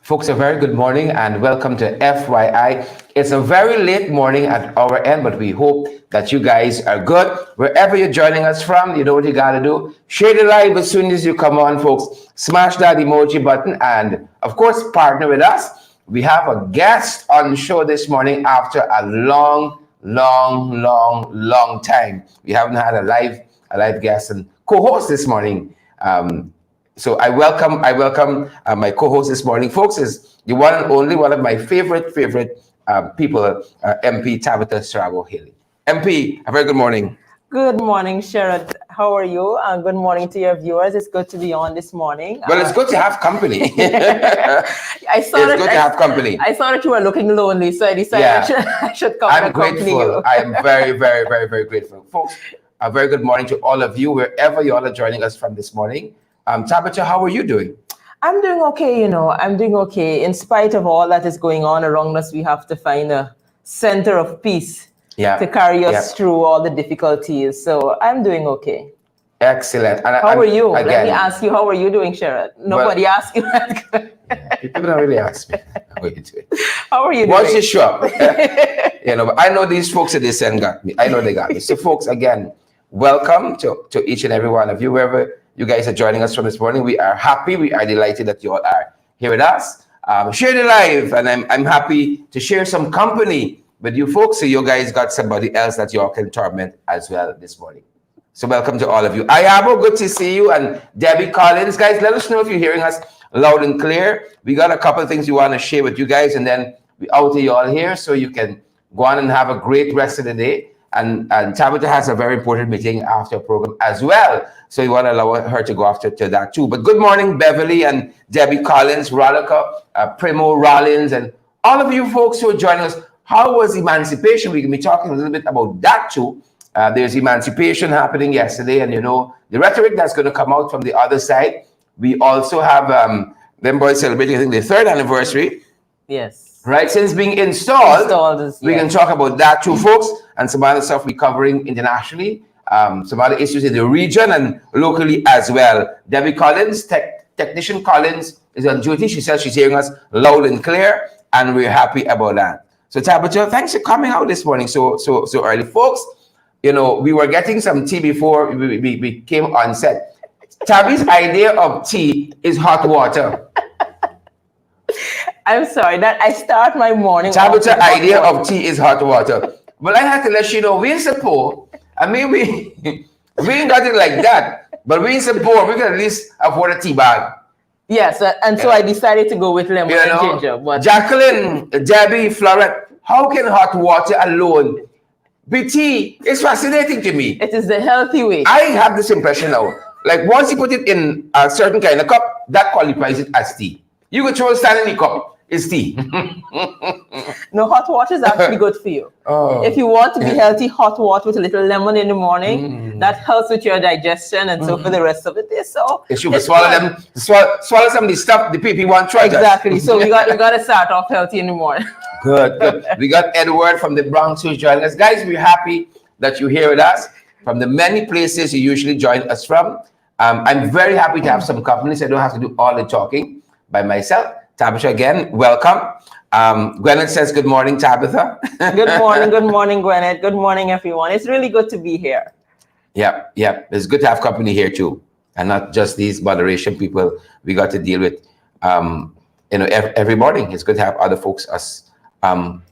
Folks, a very good morning and welcome to FYI. It's a very late morning at our end, but we hope that you guys are good. Wherever you're joining us from, you know what you got to do. Share the live as soon as you come on, folks. Smash that emoji button and, of course, partner with us. We have a guest on the show this morning after a long time. We haven't had a live guest and co-host this morning. So I welcome my co-host this morning, folks. Is the one and only one of my favorite people, MP Tabitha Stabroek. MP, a very good morning. Good morning, Sherrod. How are you? Good morning to your viewers. It's good to be on this morning. Well, it's good to have company. I saw that you were looking lonely, so I decided I should come and accompany you. I am very grateful, folks. A very good morning to all of you, wherever you all are joining us from this morning. Tabitha, how are you doing? I'm doing okay, I'm doing okay. In spite of all that is going on around us, we have to find a center of peace to carry us through all the difficulties. So I'm doing okay. Excellent. And how are you? Let me ask you, how are you doing, Sherrod? Nobody asked you that. People don't really ask me how are you doing. How are you doing? Once you show up, but I know these folks at this end got me. I know they got me. So folks, again, welcome to each and every one of you, wherever you guys are joining us from this morning. We are happy. We are delighted that you all are here with us. Share the live, and I'm happy to share some company with you folks. So you guys got somebody else that you all can torment as well this morning. So welcome to all of you. Ayabo, good to see you, and Debbie Collins. Guys, let us know if you're hearing us loud and clear. We got a couple of things we want to share with you guys, and then we out to you all here so you can go on and have a great rest of the day. And Tabitha has a very important meeting after a program as well. So you want to allow her to go after to that too. But good morning, Beverly and Debbie Collins, Rollica, Primo Rollins, and all of you folks who are joining us. How was Emancipation? We can be talking a little bit about that too. There's Emancipation happening yesterday, and the rhetoric that's going to come out from the other side. We also have them boys celebrating, I think, their 3rd anniversary. Yes. Right, since being installed we can talk about that too, folks, and some other stuff we're covering internationally, some other issues in the region and locally as well. Debbie Collins, technician Collins, is on duty. She says she's hearing us loud and clear, and we're happy about that. So Tabitha, thanks for coming out this morning so early, folks. We were getting some tea before we came on set. Tabby's idea of tea is hot water. I'm sorry that I start my morning. Tabitha's idea of tea is hot water. Well, I have to let you know, we in support. I mean, we ain't got it like that, but we in support. We can at least afford a tea bag. Yes, and so I decided to go with lemon and ginger. But Jacqueline, Debbie, Florette, how can hot water alone be tea? It's fascinating to me. It is the healthy way. I have this impression now. Like once you put it in a certain kind of cup, that qualifies it as tea. You could throw a Stanley cup. It's tea. No, hot water is actually good for you. Oh. If you want to be healthy, hot water with a little lemon in the morning, that helps with your digestion and so for the rest of the day. So you should swallow some of the stuff the people want to try. Exactly. So we got to start off healthy in the morning. Good. We got Edward from the Bronx who's joining us. Guys, we're happy that you're here with us from the many places you usually join us from. I'm very happy to have some company, so I don't have to do all the talking by myself. Tabitha, again, welcome. Gwyneth says, good morning, Tabitha. Good morning, Gwyneth. Good morning, everyone. It's really good to be here. Yeah. It's good to have company here too. And not just these moderation people we got to deal with every morning. It's good to have other folks, some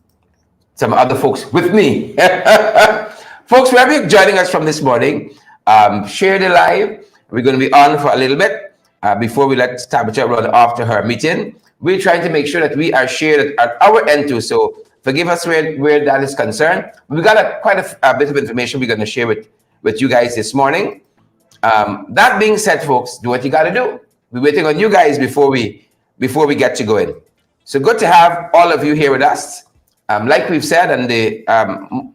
other folks with me. Folks, wherever you're joining us from this morning, share the live. We're going to be on for a little bit before we let Tabitha run off to her meeting. We're trying to make sure that we are shared at our end too. So forgive us where that is concerned. We got quite a bit of information we're going to share with you guys this morning. That being said, folks, do what you got to do. We're waiting on you guys before we get to going. So good to have all of you here with us. Like we've said, and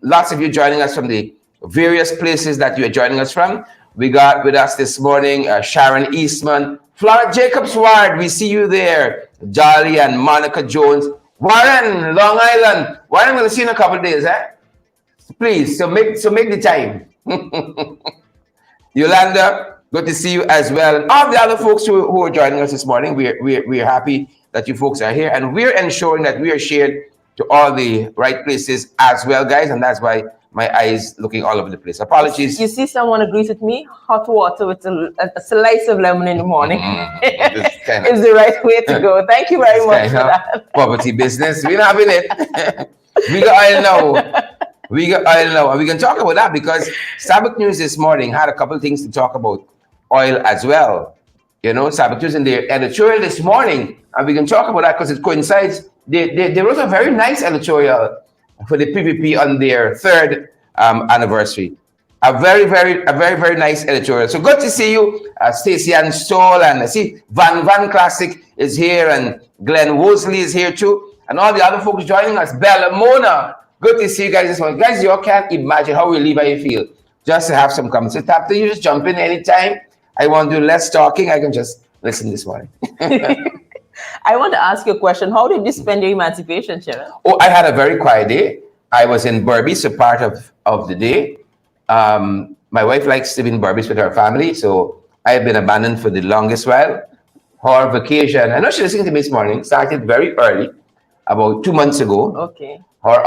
lots of you joining us from the various places that you are joining us from. We got with us this morning Sharon Eastman, Flora Jacobs Ward, we see you there. Jolly and Monica Jones. Warren, Long Island. Warren, we'll see you in a couple of days, eh? Please, so make the time. Yolanda, good to see you as well. And all the other folks who are joining us this morning, we're happy that you folks are here, and we're ensuring that we are shared to all the right places as well, guys, and that's why my eyes looking all over the place. Apologies. You see someone agrees with me? Hot water with a slice of lemon in the morning is the right way to go. Thank you very much for that. Poverty business. We're not having it. We got oil now. We got oil now. And we can talk about that because Stabroek News this morning had a couple of things to talk about oil as well. You know, Stabroek News in their editorial this morning, and we can talk about that because it coincides. They wrote a very nice editorial for the PPP on their third anniversary. A very nice editorial. So good to see you, Stacey and Stoll, and I see Van Classic is here, and Glenn Wosley is here too, and all the other folks joining us. Bella Mona, good to see you guys this morning. Guys, you all can't imagine how relieved I feel just to have some comments. So Tapta, you just jump in anytime. I want to do less talking. I can just listen this morning. I want to ask you a question. How did you spend your emancipation, Sharon? Oh, I had a very quiet day. I was in Berbice a part of the day. My wife likes to be in Berbice with her family, so I've been abandoned for the longest while. Her vacation, I know she's listening to me this morning, started very early, about 2 months ago. Okay. Her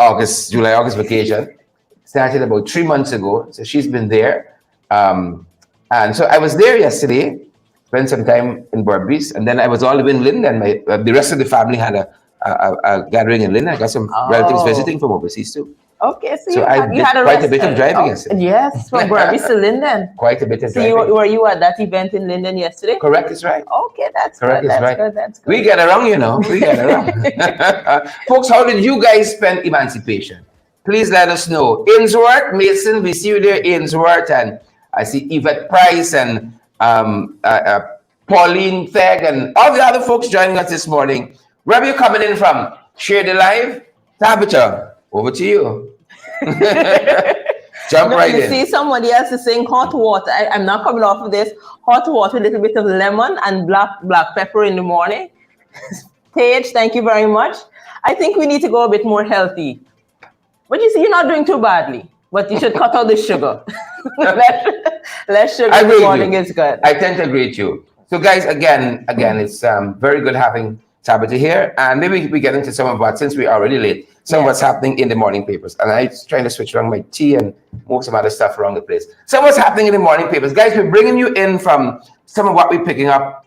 July-August vacation started about 3 months ago, so she's been there. And so I was there yesterday, spent some time in Berbice, and then I was all the way in Linden. The rest of the family had a gathering in Linden. I got some relatives visiting from overseas too. Okay, so I did quite a bit of driving yesterday. Yes, from Berbice to Linden. Quite a bit of driving. So were you at that event in Linden yesterday? Correct is right. Okay, that's correct. Good. That's right. Good. That's good. We get around, you know. We get around. Folks, how did you guys spend emancipation? Please let us know. Ainsworth, Mason, we see you there, Ainsworth, and I see Yvette Price and Pauline Theg and all the other folks joining us this morning. Where are you coming in from? Share the live. Tabitha, over to you. Jump right in. You see somebody else is saying hot water. I'm not coming off of this. Hot water, a little bit of lemon and black pepper in the morning. Paige, thank you very much. I think we need to go a bit more healthy. But you see, you're not doing too badly. But you should cut out the sugar. less sugar in the morning is good. I tend to agree with you. So guys, again, it's very good having Tabitha here. And maybe we get into some of what, since we're already late, some of what's happening in the morning papers. And I'm trying to switch around my tea and move some other stuff around the place. So what's happening in the morning papers. Guys, we're bringing you in from some of what we're picking up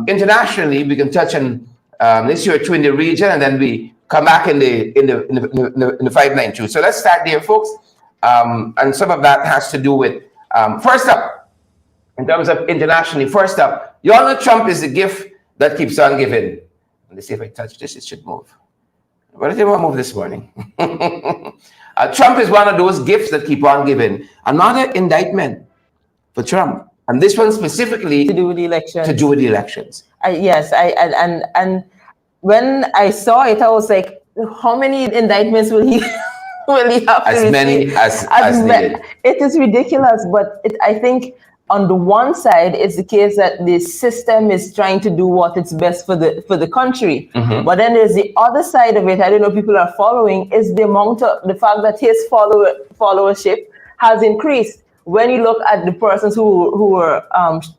internationally. We can touch on this year two in the region, and then we come back in the 592. So let's start there, folks. And some of that has to do with, first up, in terms of internationally, first up, you all know Trump is the gift that keeps on giving. Let's see if I touch this, it should move. But I didn't want to move this morning. Trump is one of those gifts that keep on giving. Another indictment for Trump. And this one specifically to do with the elections. To do with the elections. Yes, and when I saw it, I was like, how many indictments will he have to as many as needed. It is ridiculous, but I think on the one side, it's the case that the system is trying to do what is best for the country. Mm-hmm. But then there's the other side of it. I don't know if people are following. Is the fact that his followership has increased. When you look at the persons who were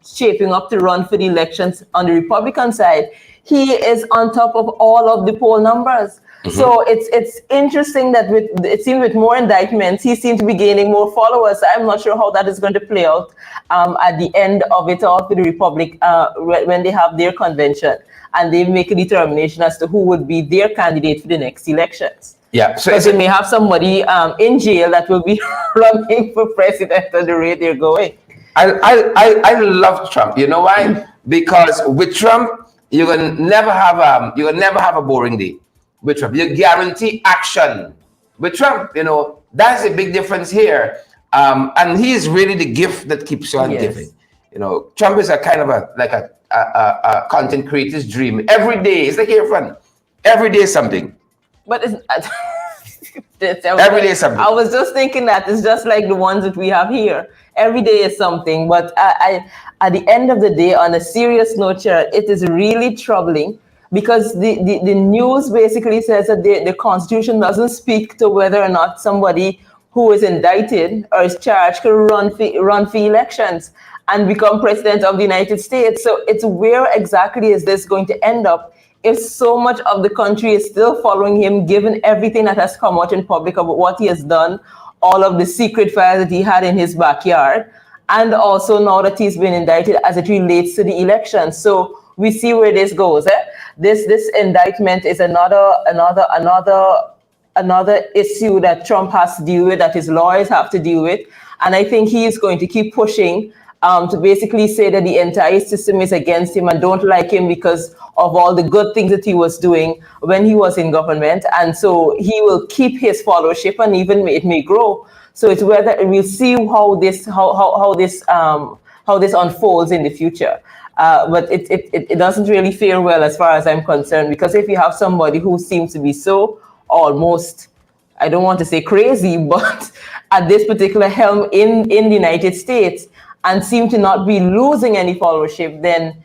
shaping up to run for the elections on the Republican side, he is on top of all of the poll numbers. Mm-hmm. So it's interesting that it seems with more indictments, he seems to be gaining more followers. I'm not sure how that is going to play out at the end of it all for the Republic when they have their convention and they make a determination as to who would be their candidate for the next elections. Yeah, so they may have somebody in jail that will be running for president at the rate they're going. I love Trump. You know why? Because with Trump, you're gonna never have a boring day. With Trump, you guarantee action. With Trump, you know, that's a big difference here. And he is really the gift that keeps on giving. You know, Trump is a kind of a content creator's dream. Every day, it's like here fun. Every day is something. But every day is something. I was just thinking that it's just like the ones that we have here. Every day is something. But at the end of the day, on a serious note, it is really troubling. Because the news basically says that the Constitution doesn't speak to whether or not somebody who is indicted or is charged can run for elections. and become president of the United States. So it's where exactly is this going to end up if so much of the country is still following him, given everything that has come out in public about what he has done, all of the secret files that he had in his backyard, and also now that he's been indicted as it relates to the election. So we see where this goes. This indictment is another issue that Trump has to deal with, that his lawyers have to deal with. And I think he is going to keep pushing to basically say that the entire system is against him and don't like him because of all the good things that he was doing when he was in government. And so he will keep his followership, and even it may grow. So it's whether we'll see how this unfolds in the future. But it doesn't really fare well as far as I'm concerned, because if you have somebody who seems to be so almost, I don't want to say crazy, but at this particular helm in the United States, and seem to not be losing any followership, then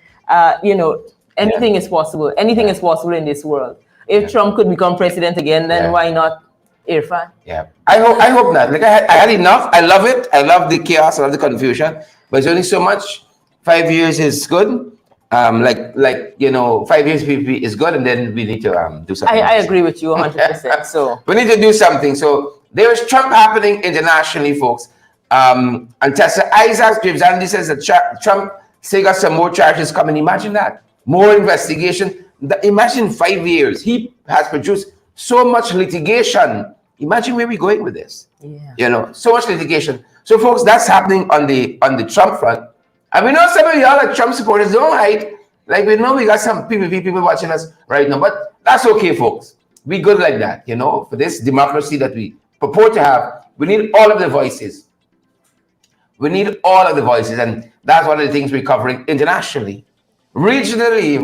anything is possible. Anything is possible in this world. If Trump could become president again, then why not Irfan? Yeah, I hope not. Like I had enough. I love it. I love the chaos. I love the confusion. But it's only so much. 5 years is good. 5 years is good, and then we need to do something. I agree with you 100%. So we need to do something. So there is Trump happening internationally, folks. And Tessa Isaacs, James Andy says that Trump still got some more charges coming. Imagine that. More investigation. Imagine 5 years. He has produced so much litigation. Imagine where we're going with this. Yeah. So much litigation. So, folks, that's happening on the Trump front. And we know some of y'all are Trump supporters don't hide. Like, we know we got some people watching us right now, but that's okay, folks. We good like that, for this democracy that we purport to have. We need all of the voices. We need all of the voices, and that's one of the things we're covering internationally. Regionally,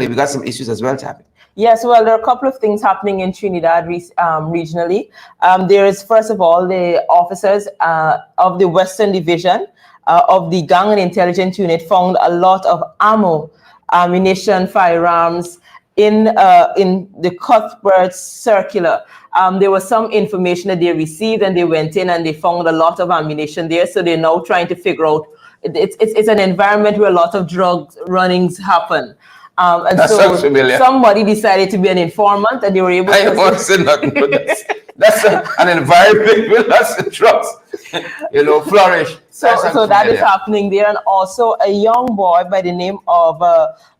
we got some issues as well to happen. Yes, well, there are a couple of things happening in Trinidad regionally. There is, first of all, the officers of the Western Division of the Gang and Intelligence Unit found a lot of ammo, ammunition, firearms in the Cuthbert Circular. There was some information that they received, and they went in and they found a lot of ammunition there. So they're now trying to figure out, it's an environment where a lot of drug runnings happen. And that so somebody decided to be an informant, and they were able to... I won't say nothing, but that's an environment where lots of drugs, flourish. So that is happening there. And also a young boy by the name of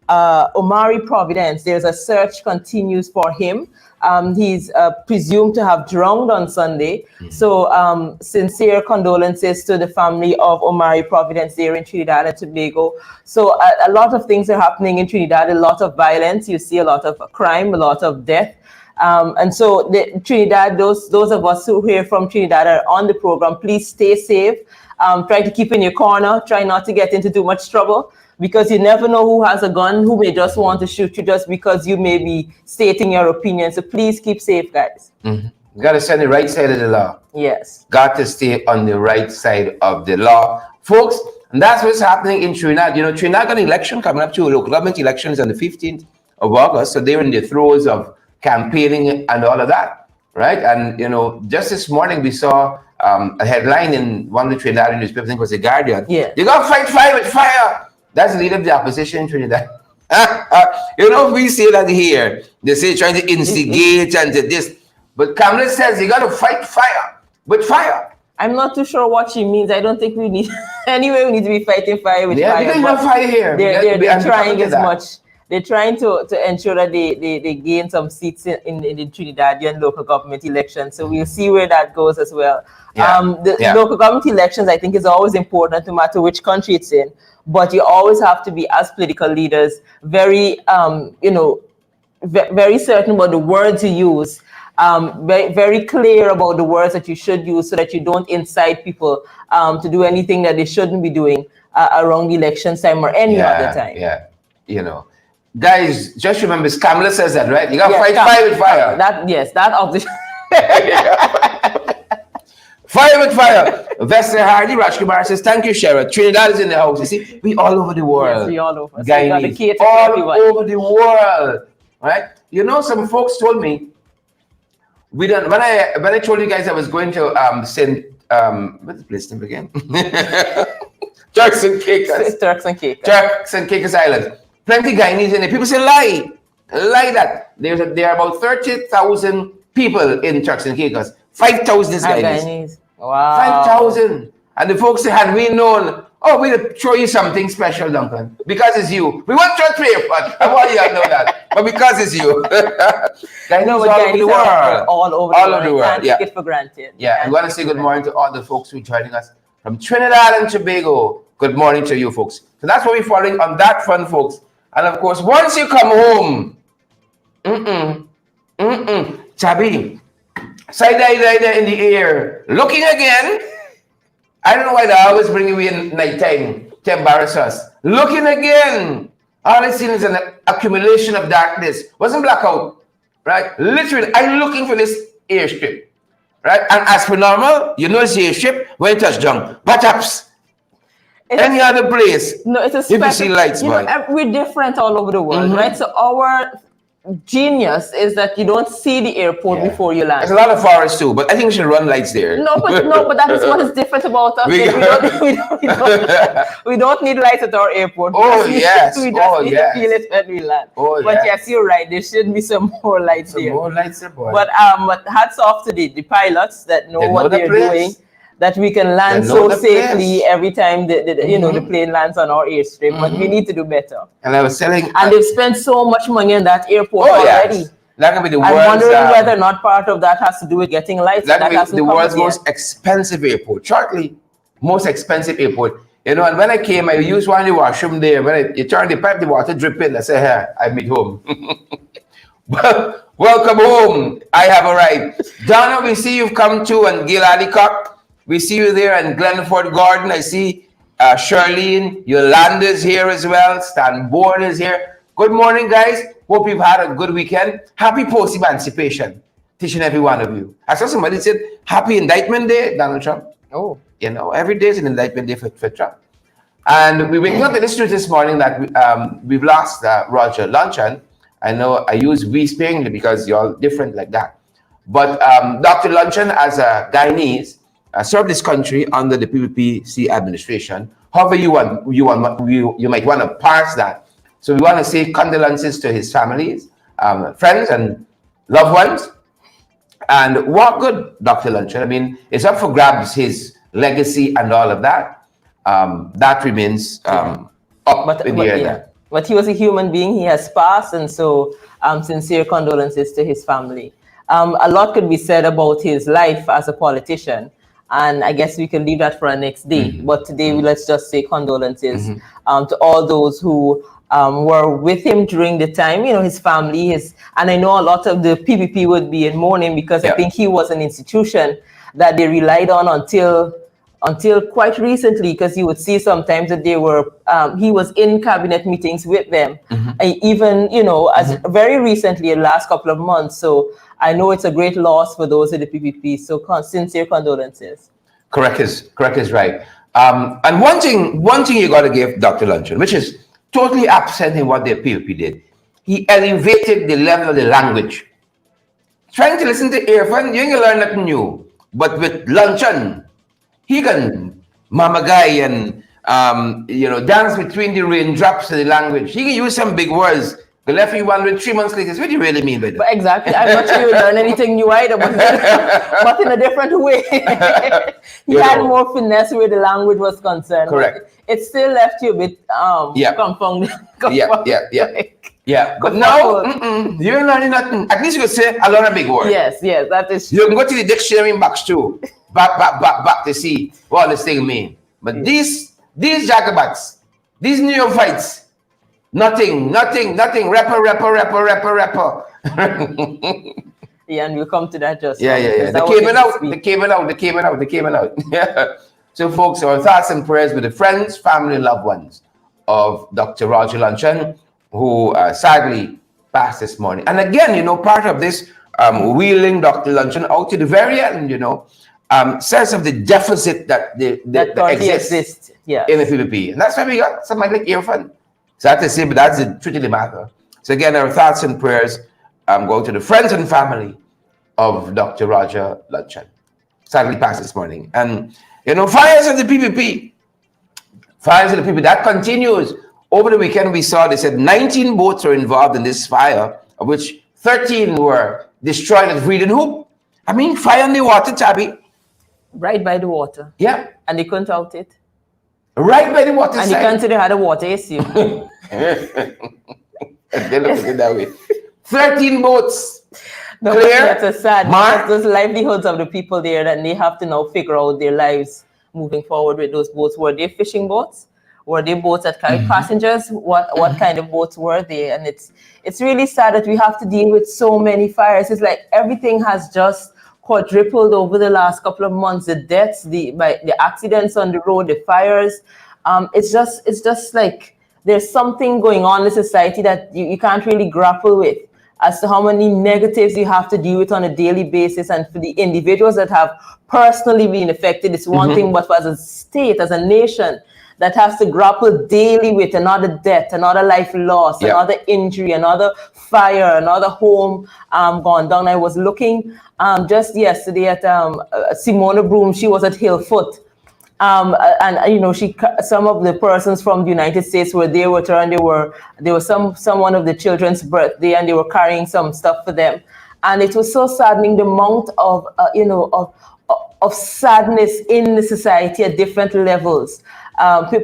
Omari Providence. There's a search continues for him. He's presumed to have drowned on Sunday. So sincere condolences to the family of Omari Providence there in Trinidad and Tobago. So a lot of things are happening in Trinidad, a lot of violence. You see a lot of crime, a lot of death. And so Trinidad, those of us who hear from Trinidad are on the program, please stay safe. Try to keep in your corner. Try not to get into too much trouble, because you never know who has a gun, who may just want to shoot you just because you may be stating your opinion. So please keep safe, guys. You got to stay on the right side of the law. Yes. Got to stay on the right side of the law. Folks, and that's what's happening in Trinidad. Trinidad got an election coming up too. Local government elections on the 15th of August. So they're in the throes of campaigning and all of that, right? And, just this morning we saw a headline in one of the Trinidadian newspapers, I think it was The Guardian. Yeah. You got to fight fire with fire. That's the leader of the opposition in Trinidad. We say that here. They say trying to instigate and to this. But Kamala says you got to fight fire with fire. I'm not too sure what she means. I don't think we need... Anyway, we need to be fighting fire with fire. Because no fire here. They're trying as much. They're trying to ensure that they gain some seats in the Trinidadian local government elections. So we'll see where that goes as well. Local government elections, I think, is always important, no matter which country it's in. But you always have to be, as political leaders, very, very certain about the words you use. Very, very clear about the words that you should use, so that you don't incite people to do anything that they shouldn't be doing around the election time or any other time. Guys, just remember, Kamala says that, right? You got to fight fire with fire. That opposition. Fire with fire. Vesta Hardy, Rajkumar says, thank you, Shara. Trinidad is in the house. You see, we all over the world. Yes, we all over. Guys, so all over the world, right? Some folks told me, when I told you guys I was going to send, what's the place name again? Turks and Caicos. Turks and Caicos. Turks and Caicos Islands. Plenty Guyanese in there. People say lie that. There are about 30,000 people in Turks and Caicos. 5,000 is Guyanese. Wow. 5,000. And the folks say, had we known, oh, we'll throw you something special, Duncan. Because it's you. We won't try to pray, but I want you to know that. But because it's you. Guyanese all over the world. All over the world. Can't take it for granted. Yeah, I want to say good morning to all the folks who are joining us from Trinidad and Tobago. Good morning to you folks. So that's what we're following on that front, folks. And of course, once you come home, Chabi, side eye in the air, looking again. I don't know why they always bring you in nighttime to embarrass us. Looking again. All I see is an accumulation of darkness. Wasn't blackout, right? Literally, I'm looking for this airstrip, right? And as per normal, you know it's the airstrip when it touches down. Perhaps any other place. No, it's a special. You see lights, boy. We're different all over the world, right? So our genius is that you don't see the airport before you land. There's a lot of forests too, but I think we should run lights there. No, but that is what is different about us. We don't need lights at our airport. Oh yes, we just need to feel it when we land. But yes, you're right. There should be some more lights there. More lights there, boy. But hats off to the pilots that know what they're doing. That we can land so safely every time the plane lands on our airstrip, but we need to do better. And I was telling, and they've spent so much money on that airport already. Yes. That can be the I'm wondering whether or not part of that has to do with getting lights. That can be the world's most expensive airport. Shortly, most expensive airport. You know, and when I came, I used one of the washroom there. When you turn the pipe, the water drip in. I say, "Hey, I'm at home." Welcome home. I have arrived. Donna, we see you've come to, and Gil Adcock. We see you there, and Glenford Gordon. I see Charlene. Yolanda's here as well. Stan Bourne is here. Good morning, guys. Hope you've had a good weekend. Happy post-emancipation, each and every one of you. I saw somebody said, Happy Indictment Day, Donald Trump. Oh. You know, every day is an indictment day for Trump. And we wake up in this truth this morning that we've lost Roger Luncheon. I know I use we sparingly because you're all different like that. But Dr. Luncheon, as a Guyanese, served this country under the PPPC administration. However you might want to parse that. So we want to say condolences to his families, friends, and loved ones. And what good, Dr. Luncheon? I mean, it's up for grabs, his legacy and all of that. That remains up in the air. But he was a human being. He has passed, and so sincere condolences to his family. A lot could be said about his life as a politician. And I guess we can leave that for our next day. But today, let's just say condolences to all those who were with him during the time, you know, his family, and I know a lot of the PPP would be in mourning because I think he was an institution that they relied on until quite recently, because you would see sometimes that they were, he was in cabinet meetings with them, even, you know, as very recently, in the last couple of months. So I know it's a great loss for those in the PPP. So sincere condolences. Correct is right. And one thing you got to give Dr. Luncheon, which is totally absent in what the PPP did. He elevated the level of the language. Trying to listen to Irfan, you ain't gonna learn nothing new. But with Luncheon, he can mama guy and dance between the raindrops of the language. He can use some big words. The left you wondering 3 months later, what do you really mean by that? But exactly. I'm not sure you learn anything new either, but in a different way. He had more finesse where the language was concerned. Correct. It still left you a bit confounded. Yeah. But now, you ain't learning nothing. At least you could say a lot of big words. Yes, that is true. You can go to the dictionary box too. Back to see what this thing mean. But these Jacobats, these neophytes, nothing. Rapper. Yeah, and we'll come to that just now. Yeah. They came out. So, folks, our thoughts and prayers with the friends, family, loved ones of Dr. Roger Luncheon, who sadly passed this morning. And again, you know, part of this wheeling Dr. Luncheon out to the very end, you know, says of the deficit that exists in the PPP. And that's why we got somebody like Irfan. Sad to say, but that's the truth of the matter. So again, our thoughts and prayers go to the friends and family of Dr. Roger Luncheon. Sadly passed this morning. And, you know, fires of the PPP. Fires of the people. That continues. Over the weekend, we saw, they said 19 boats were involved in this fire, of which 13 were destroyed at Breeden Hoop. I mean, fire in the water, Tabby. Right by the water. Yeah. And they couldn't out it. Right by the water and side. And you consider had a water issue. They look at it that way. 13 boats. No, Clear. That's a sad, because those livelihoods of the people there, that they have to now figure out their lives moving forward with those boats. Were they fishing boats? Were they boats that carried passengers? What kind of boats were they? And it's really sad that we have to deal with so many fires. It's like everything has just quadrupled over the last couple of months. The deaths, the accidents on the road, the fires. It's just like there's something going on in society that you can't really grapple with, as to how many negatives you have to deal with on a daily basis. And for the individuals that have personally been affected, it's one thing, but as a state, as a nation, that has to grapple daily with another death, another life lost, another injury, another fire, another home gone down. I was looking just yesterday at Simona Broom. She was at Hillfoot. And you know, some of the persons from the United States were there with her, and there was someone of the children's birthday, and they were carrying some stuff for them. And it was so saddening, the amount of of sadness in the society at different levels.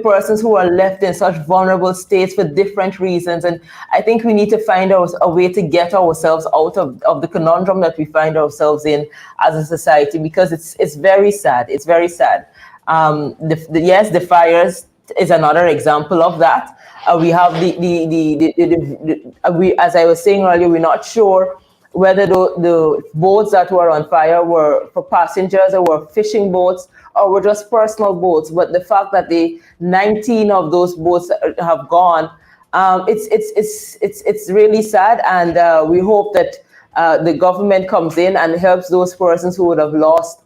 Persons who are left in such vulnerable states for different reasons. And I think we need to find a way to get ourselves out of the conundrum that we find ourselves in as a society, because it's very sad. It's very sad. Yes, the fires is another example of that. We have as I was saying earlier, we're not sure whether the boats that were on fire were for passengers or were fishing boats or were just personal boats. But the fact that the 19 of those boats have gone, it's really sad. And we hope that the government comes in and helps those persons who would have lost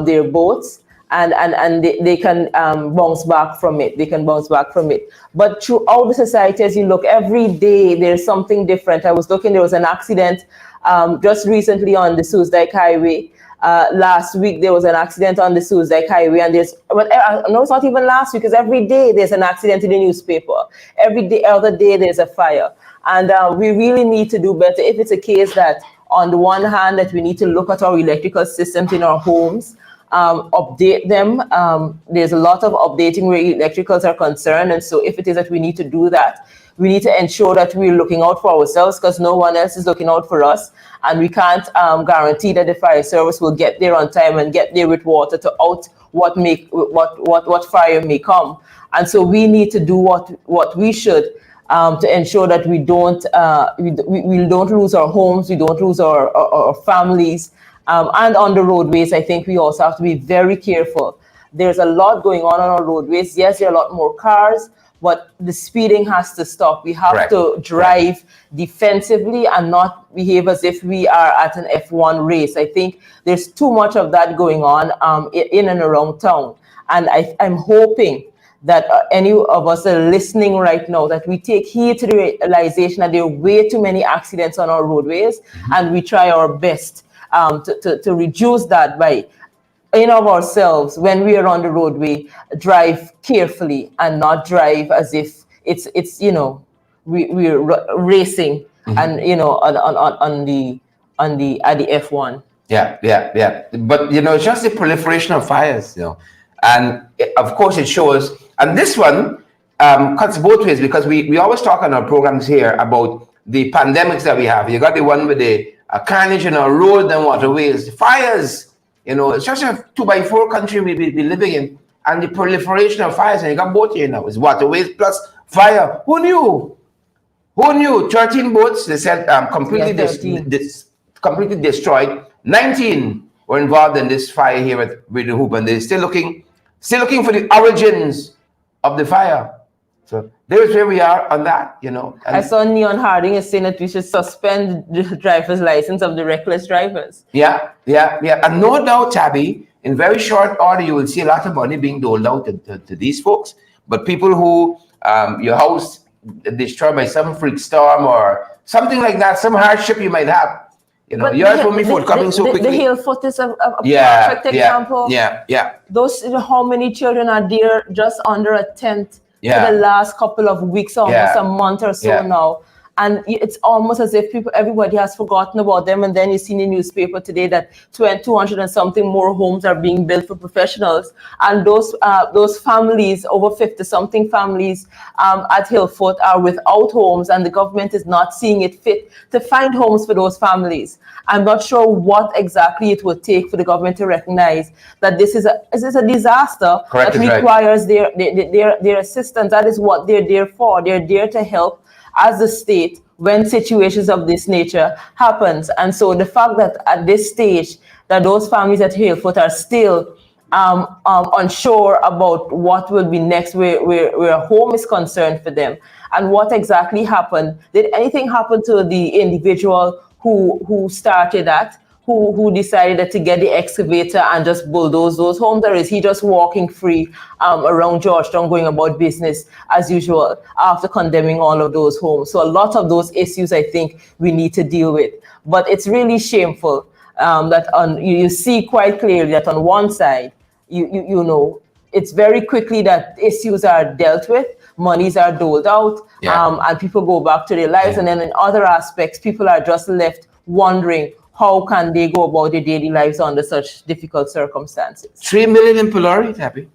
their boats. And they can bounce back from it. They can bounce back from it. But throughout the society, as you look, every day there's something different. I was looking, there was an accident just recently on the Suzdijk Highway. Last week there was an accident on the Suzdijk Highway, and no, it's not even last week, because every day there's an accident in the newspaper. Every other day there's a fire. And we really need to do better. If it's a case that, on the one hand, that we need to look at our electrical systems in our homes, update them. There's a lot of updating where electricals are concerned. And so if it is that we need to do that, we need to ensure that we're looking out for ourselves, because no one else is looking out for us. And we can't guarantee that the fire service will get there on time and get there with water to out what fire may come. And so we need to do what we should to ensure that we don't lose our homes, we don't lose our families. And on the roadways, I think we also have to be very careful. There's a lot going on our roadways. Yes, there are a lot more cars, but the speeding has to stop. We have to drive defensively and not behave as if we are at an F1 race. I think there's too much of that going on in and around town. And I'm hoping that any of us that are listening right now, that we take heed to the realization that there are way too many accidents on our roadways, and we try our best to reduce that by, in of ourselves, when we are on the roadway, drive carefully and not drive as if it's we're racing and on the F1. Yeah. But it's just the proliferation of fires, and of course it shows. And this one cuts both ways, because we always talk on our programs here about the pandemics that we have. You got the one with the carnage in our road and waterways, fires. It's such a 2x4 country we be living in, and the proliferation of fires. And you got both here now. It's waterways plus fire. Who knew? 13 boats, they said, completely destroyed. 19 were involved in this fire here at Breeden Hoop, and they're still looking for the origins of the fire. So there's where we are on that, I saw Neon Harding is saying that we should suspend the driver's license of the reckless drivers. Yeah. And no doubt, Tabby, in very short order, you will see a lot of money being doled out to these folks. But people who, your house destroyed by some freak storm or something like that, some hardship you might have, You know, you heard from me for coming so quickly. The Hillfoot is a perfect example. Yeah. Those, how many children are there just under a tent for the last couple of weeks, almost a month or so now. And it's almost as if everybody has forgotten about them. And then you see in the newspaper today that 200 and something more homes are being built for professionals. And those families, over 50-something families at Hillfoot, are without homes, and the government is not seeing it fit to find homes for those families. I'm not sure what exactly it would take for the government to recognize that this is a disaster that requires their assistance. That is what they're there for. They're there to help as the state when situations of this nature happens. And so the fact that at this stage that those families at Hillfoot are still unsure about what will be next, where a home is concerned for them, and what exactly happened. Did anything happen to the individual who started that, who decided to get the excavator and just bulldoze those homes, or is he just walking free around Georgetown, going about business as usual after condemning all of those homes? So a lot of those issues I think we need to deal with. But it's really shameful that you see quite clearly that on one side, you know, it's very quickly that issues are dealt with, monies are doled out, and people go back to their lives. And then in other aspects, people are just left wondering, how can they go about their daily lives under such difficult circumstances? 3 million in Polari, Happy.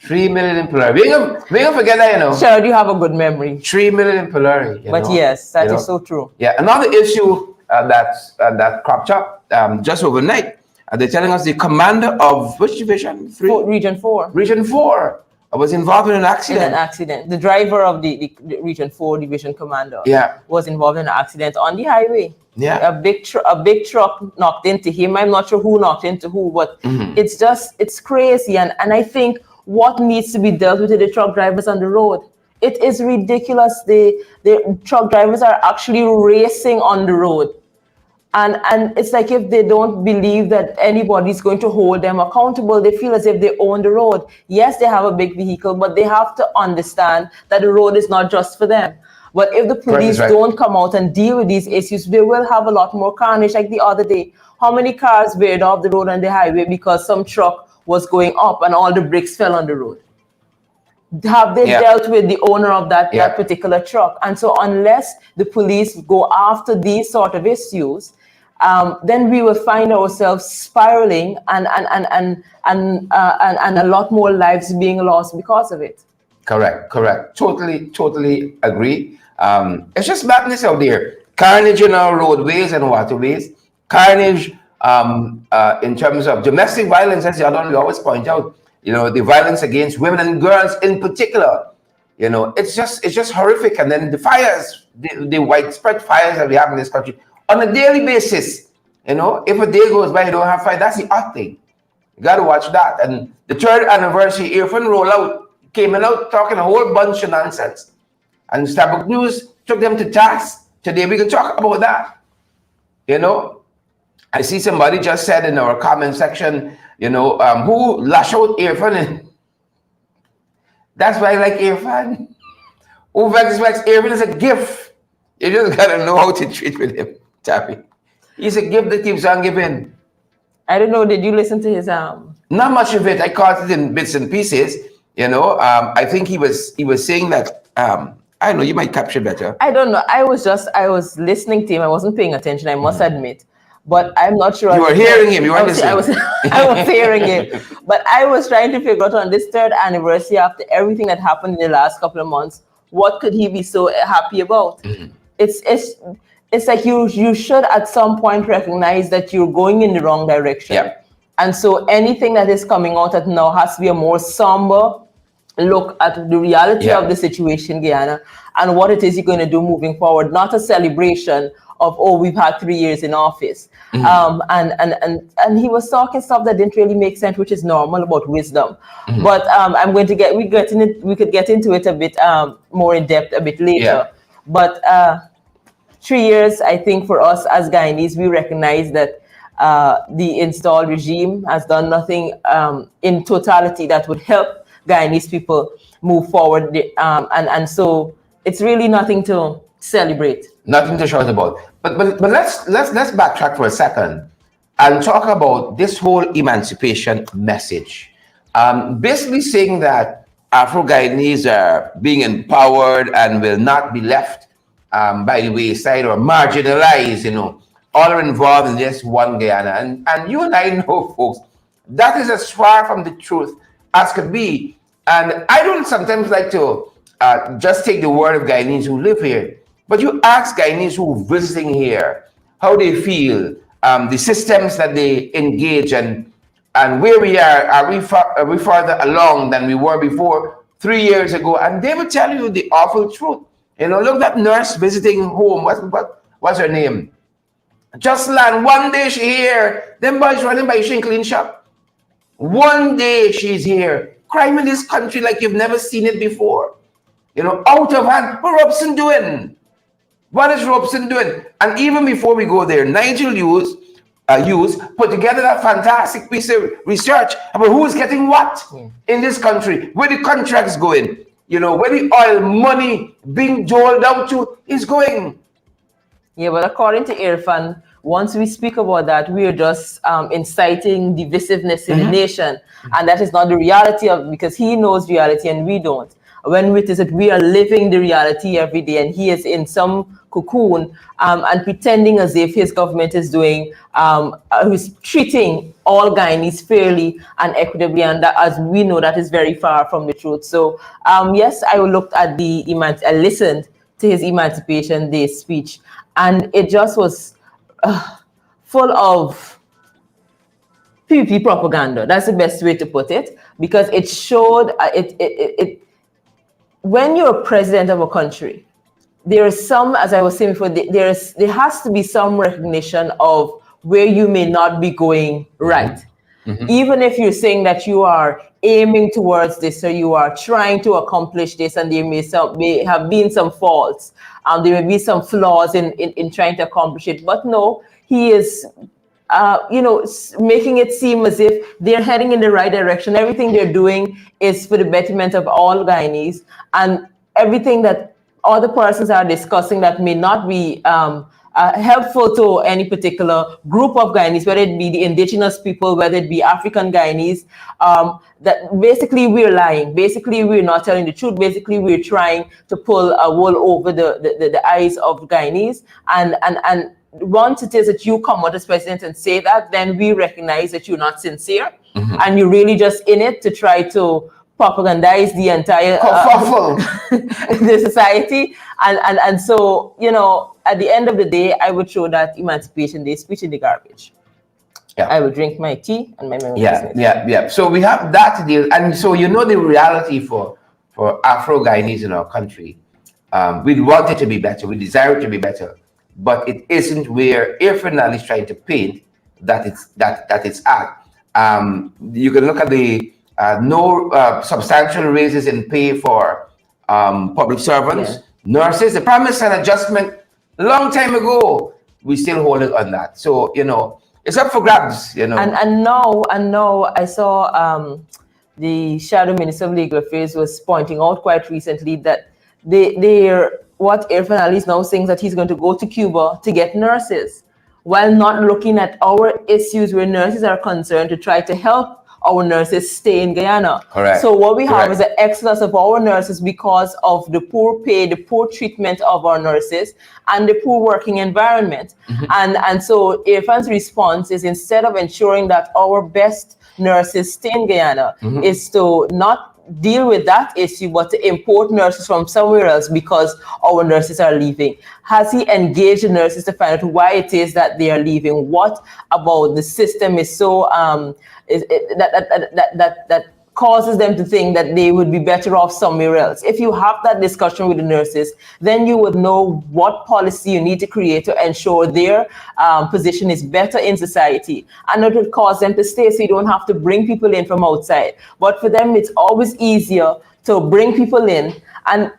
3 million in Polari. We ain't gonna forget that, you know. Sure, you have a good memory. 3 million in Polari. But yes, that is so true. Yeah, another issue that cropped up just overnight. They're telling us the commander of which division? Region 4. Region 4 was involved in an accident. The driver of the Region 4 division commander was involved in an accident on the highway. Yeah, a big truck knocked into him. I'm not sure who knocked into who, but it's crazy. And I think what needs to be dealt with are the truck drivers on the road. It is ridiculous. The truck drivers are actually racing on the road. And it's like if they don't believe that anybody's going to hold them accountable, they feel as if they own the road. Yes, they have a big vehicle, but they have to understand that the road is not just for them. But if the police don't come out and deal with these issues, they will have a lot more carnage. Like the other day, how many cars veered off the road on the highway because some truck was going up and all the bricks fell on the road? Have they dealt with the owner of that particular truck? And so unless the police go after these sort of issues, then we will find ourselves spiraling and a lot more lives being lost because of it. Correct. Totally agree. It's just madness out there. Carnage in our roadways and waterways. Carnage in terms of domestic violence, as the other one we always point out. You know, the violence against women and girls in particular. You know, it's just horrific. And then the fires, the widespread fires that we have in this country on a daily basis. You know, if a day goes by you don't have fire, that's the odd thing. You got to watch that. And the 3rd anniversary earphone rollout came out talking a whole bunch of nonsense. And Stabroek News took them to task. Today we can talk about that. You know, I see somebody just said in our comment section, you know, who lash out earphone. That's why I like earphone. Who expects earphone is a gift. You just got to know how to treat with him, Tappy. He's a gift that keeps on giving. I don't know, did you listen to his Not much of it. I caught it in bits and pieces. You know, I think he was saying that, I don't know, you might capture better. I don't know. I was listening to him. I wasn't paying attention, I must admit. But I'm not sure. You were hearing him. You were listening. I was hearing him. But I was trying to figure out on this 3rd anniversary, after everything that happened in the last couple of months, what could he be so happy about? It's like you should at some point recognize that you're going in the wrong direction. Yeah. And so anything that is coming out at now has to be a more somber look at the reality of the situation in Guyana and what it is you're going to do moving forward, not a celebration of, oh, we've had 3 years in office. And he was talking stuff that didn't really make sense, which is normal, about wisdom. But we could get into it a bit more in depth a bit later. But 3 years, I think for us as Guyanese, we recognize that the installed regime has done nothing in totality that would help Guyanese people move forward. And so it's really nothing to celebrate. Nothing to shout about. But let's backtrack for a second and talk about this whole emancipation message. Basically saying that Afro-Guyanese are being empowered and will not be left by the wayside or marginalized, all are involved in this one Guyana. And you and I know, folks, that is as far from the truth as could be. And I don't sometimes like to just take the word of Guyanese who live here, but you ask Guyanese who are visiting here how they feel, the systems that they engage in, and where we are we further along than we were before 3 years ago? And they will tell you the awful truth. Look at that nurse visiting home. What's her name? Just land. One day she here. Them boys running by she clean shop. One day she's here. Crime in this country like you've never seen it before. Out of hand. What Robson doing? What is Robson doing? And even before we go there, Nigel Hughes put together that fantastic piece of research about who's getting what in this country, where the contracts going, where the oil money being doled out to is going. Yeah, but according to Irfan, once we speak about that, we are just inciting divisiveness in the nation. And that is not the reality because he knows reality and we don't. When it is that we are living the reality every day, and he is in some cocoon and pretending as if his government is doing, who's treating all Guyanese fairly and equitably, and that, as we know, that is very far from the truth. So yes, I looked at I listened to his Emancipation Day speech, and it just was full of PPP propaganda. That's the best way to put it, because it showed when you're president of a country, there is some, as I was saying before, there has to be some recognition of where you may not be going right. Even if you're saying that you are aiming towards this, or you are trying to accomplish this, and there may have been some faults, there may be some flaws in trying to accomplish it. But no, he is making it seem as if they're heading in the right direction. Everything they're doing is for the betterment of all Guyanese, and everything that other persons are discussing that may not be helpful to any particular group of Guyanese, whether it be the indigenous people, whether it be African Guyanese, that basically we're lying. Basically, we're not telling the truth. Basically, we're trying to pull a wool over the eyes of Guyanese. And once it is that you come out as president and say that, then we recognize that you're not sincere, and you're really just in it to try to propagandize the entire the society. And so, at the end of the day, I would throw that Emancipation Day speech in the garbage. Yeah. I would drink my tea and my memory. Yeah. So we have that deal. And so the reality for Afro-Guyanese in our country, we want it to be better. We desire it to be better. But it isn't where Irfan Ali is trying to paint that it's at. You can look at the no substantial raises in pay for public servants, nurses. They promised an adjustment a long time ago. We still hold it on that. So it's up for grabs. And now I saw the Shadow Minister of Legal Affairs was pointing out quite recently that what Irfan Ali is now saying, that he's going to go to Cuba to get nurses, while not looking at our issues where nurses are concerned to try to help our nurses stay in Guyana. Correct. So what we have is an exodus of our nurses because of the poor pay, the poor treatment of our nurses, and the poor working environment. And so Irfan's response is, instead of ensuring that our best nurses stay in Guyana, is to not deal with that issue, but to import nurses from somewhere else because our nurses are leaving. Has he engaged the nurses to find out why it is that they are leaving? What about the system is so that causes them to think that they would be better off somewhere else? If you have that discussion with the nurses, then you would know what policy you need to create to ensure their position is better in society, and it would cause them to stay, so you don't have to bring people in from outside. But for them, it's always easier to bring people in. And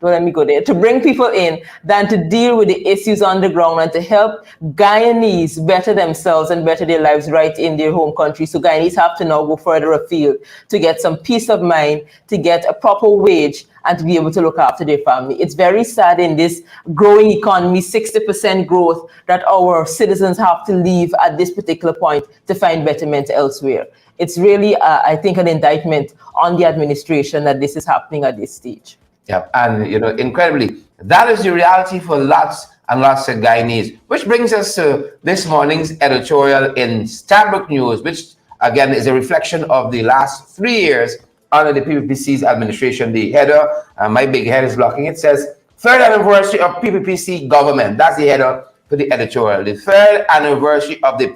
don't let me go there, to bring people in than to deal with the issues on the ground and to help Guyanese better themselves and better their lives right in their home country. So Guyanese have to now go further afield to get some peace of mind, to get a proper wage, and to be able to look after their family. It's very sad in this growing economy, 60% growth, that our citizens have to leave at this particular point to find betterment elsewhere. It's really, I think, an indictment on the administration that this is happening at this stage. Yeah, and incredibly, that is the reality for lots and lots of Guyanese, which brings us to this morning's editorial in Stabroek News, which again is a reflection of the last 3 years under the PPPC's administration. The header, my big head is blocking it, says, third anniversary of PPPC government. That's the header for the editorial. The third anniversary of the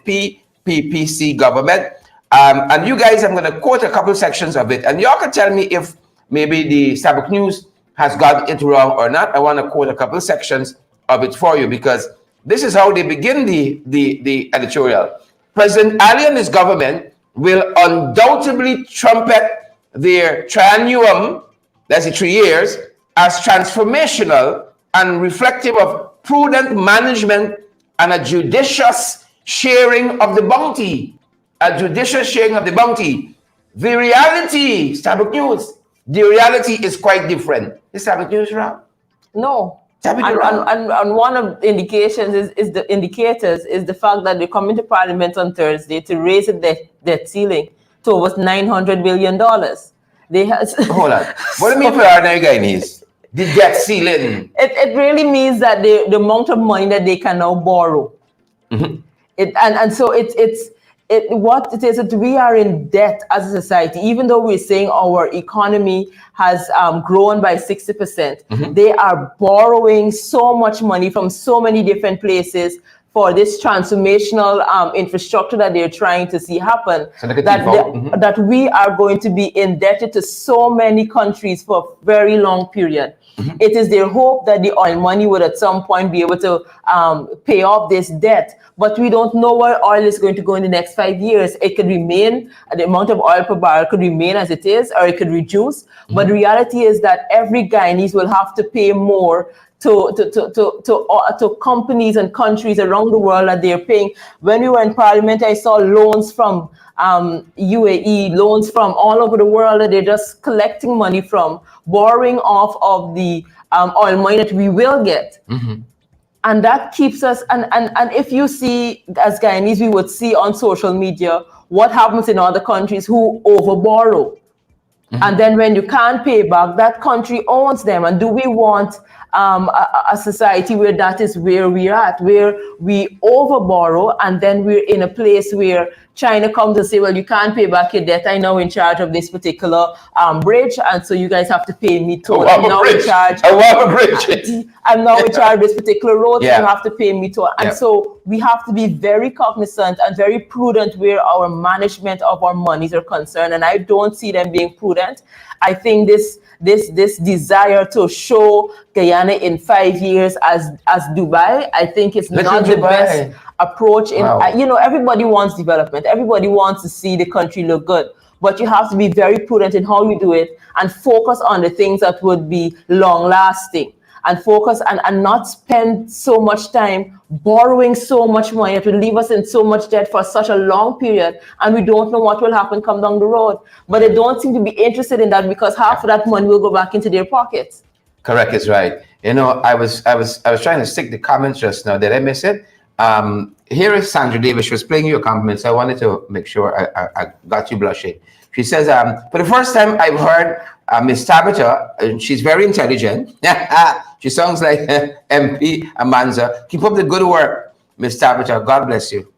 PPPC government. And you guys, I'm going to quote a couple sections of it. And y'all can tell me if maybe the Stabroek News has gotten it wrong or not. I want to quote a couple sections of it for you, because this is how they begin the editorial. President Ali and his government will undoubtedly trumpet their triennium, that's the 3 years, as transformational and reflective of prudent management and a judicious sharing of the bounty. A judicious sharing of the bounty. The reality, Stabroek News, the reality is quite different. Is Stabroek News wrong? No. And one of the indications is the indicators is the fact that they come into Parliament on Thursday to raise the debt ceiling to over $900 billion. They Hold on. What do you mean for ordinary Guyanese? The debt ceiling. It really means that the amount of money that they can now borrow. Mm-hmm. So what it is that we are in debt as a society, even though we're saying our economy has grown by 60%, mm-hmm. They are borrowing so much money from so many different places for this transformational infrastructure that they're trying to see happen, so mm-hmm. that we are going to be indebted to so many countries for a very long period. Mm-hmm. It is their hope that the oil money would at some point be able to pay off this debt. But we don't know where oil is going to go in the next 5 years. It could remain, the amount of oil per barrel could remain as it is, or it could reduce. Mm-hmm. But the reality is that every Guyanese will have to pay more to companies and countries around the world that they're paying. When we were in Parliament, I saw loans from UAE, loans from all over the world that they're just collecting money from, borrowing off of the oil money that we will get. Mm-hmm. And that keeps us, and if you see, as Guyanese, we would see on social media what happens in other countries who overborrow. Mm-hmm. And then when you can't pay back, that country owns them. And do we want a society where that is where we're at, where we overborrow and then we're in a place where China comes and say, well, you can't pay back your debt. I'm now in charge of this particular bridge, and so you guys have to pay me toll. I'm now in charge. I'm now in charge of this particular road, so you have to pay me toll. And so we have to be very cognizant and very prudent where our management of our monies are concerned. And I don't see them being prudent. I think this desire to show Guyana in 5 years as Dubai, I think it's not the best approach. Everybody wants development. Everybody wants to see the country look good. But you have to be very prudent in how you do it and focus on the things that would be long lasting, and focus and not spend so much time borrowing so much money. It will leave us in so much debt for such a long period, and we don't know what will happen come down the road. But they don't seem to be interested in that, because half of that money will go back into their pockets. Correct, is right. I was trying to stick the comments just now. Did I miss it? Here is Sandra Davis. She was playing your compliments. I wanted to make sure I got you blushing. She says, for the first time I've heard Miss Tabitha, and she's very intelligent. She sounds like MP Amanza. Keep up the good work, Miss Tabitha. God bless you.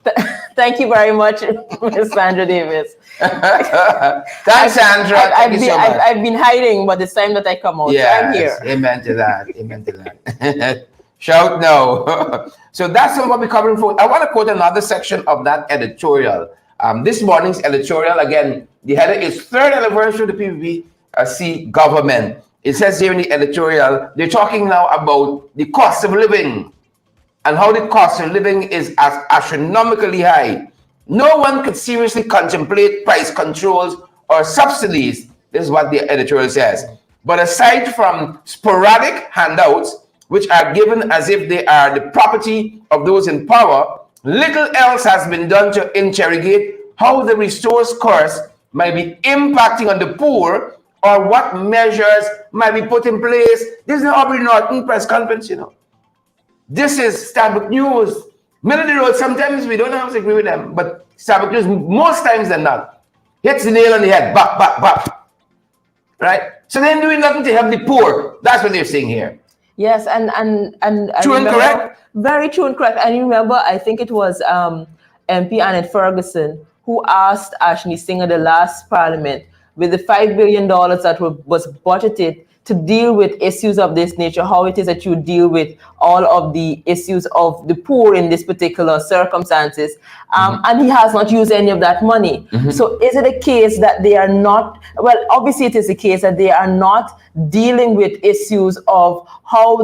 Thank you very much, Miss Sandra Davis. Thanks, Sandra. I've been hiding, but it's time that I come out. Yes, so I'm here. Amen to that. Amen to that. Shout no. So that's what we're covering for. I want to quote another section of that editorial. This morning's editorial, again, the header is third anniversary of the PPPC government. It says here in the editorial, they're talking now about the cost of living and how the cost of living is astronomically high. No one could seriously contemplate price controls or subsidies. This is what the editorial says. But aside from sporadic handouts, which are given as if they are the property of those in power, little else has been done to interrogate how the resource curse might be impacting on the poor, or what measures might be put in place. This is the Aubrey Norton press conference, you know. This is Stabroek News. Middle of the road, sometimes we don't have to agree with them, but Stabroek News, most times than not, hits the nail on the head, bop, bop, bop. Right? So they're doing nothing to help the poor. That's what they're saying here. Yes, and true and correct? Very true and correct. And you remember, I think it was MP Annette Ferguson who asked Ashley Singer the last parliament, with the $5 billion that was budgeted to deal with issues of this nature, how it is that you deal with all of the issues of the poor in this particular circumstances. And he has not used any of that money. So is it a case that they are not, well, obviously it is a case that they are not dealing with issues of how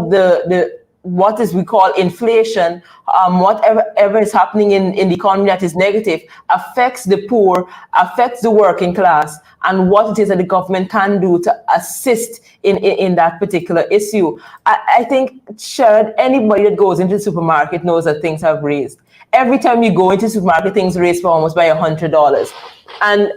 what is we call inflation, whatever is happening in the economy that is negative affects the poor, affects the working class, and what it is that the government can do to assist in that particular issue. I think, Sherrod, anybody that goes into the supermarket knows that things have raised. Every time you go into the supermarket, things raise for almost by $100. And